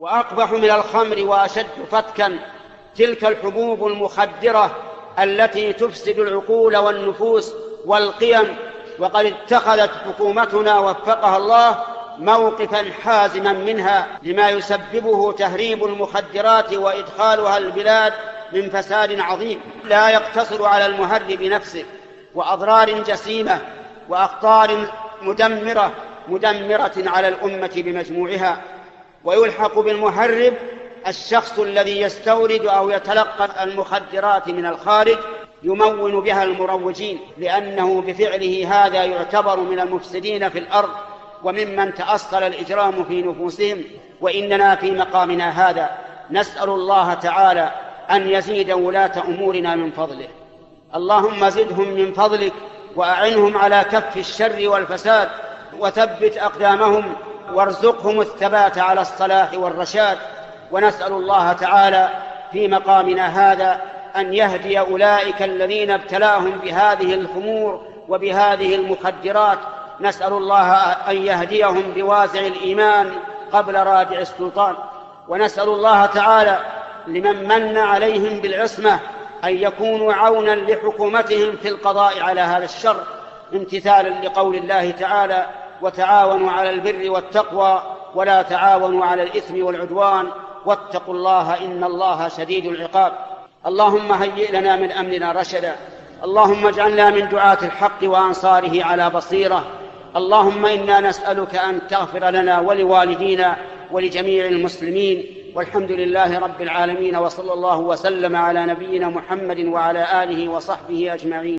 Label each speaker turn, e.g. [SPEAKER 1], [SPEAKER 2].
[SPEAKER 1] وأقبح من الخمر وأشد فتكا تلك الحبوب المخدرة التي تفسد العقول والنفوس والقيم. وقد اتخذت حكومتنا وفقها الله موقفا حازما منها لما يسببه تهريب المخدرات وإدخالها البلاد من فساد عظيم لا يقتصر على المهرب نفسه، وأضرار جسيمة وأخطار مدمرة على الأمة بمجموعها. ويلحق بالمهرب الشخص الذي يستورد أو يتلقى المخدرات من الخارج يمون بها المروجين، لأنه بفعله هذا يعتبر من المفسدين في الأرض وممن تأصل الإجرام في نفوسهم. وإننا في مقامنا هذا نسأل الله تعالى أن يزيد ولاة أمورنا من فضله. اللهم زدهم من فضلك وأعنهم على كف الشر والفساد، وثبت أقدامهم وارزقهم الثبات على الصلاح والرشاد. ونسأل الله تعالى في مقامنا هذا أن يهدي أولئك الذين ابتلاهم بهذه الخمور وبهذه المخدرات. نسأل الله أن يهديهم بوازع الإيمان قبل رادع السلطان. ونسأل الله تعالى لمن من عليهم بالعصمة أن يكونوا عونا لحكومتهم في القضاء على هذا الشر، امتثالا لقول الله تعالى: وتعاونوا على البر والتقوى ولا تعاونوا على الإثم والعدوان واتقوا الله إن الله شديد العقاب. اللهم هيئ لنا من أمرنا رشدا. اللهم اجعلنا من دعاة الحق وأنصاره على بصيرة. اللهم إنا نسألك أن تغفر لنا ولوالدينا ولجميع المسلمين، والحمد لله رب العالمين، وصلى الله وسلم على نبينا محمد وعلى آله وصحبه أجمعين.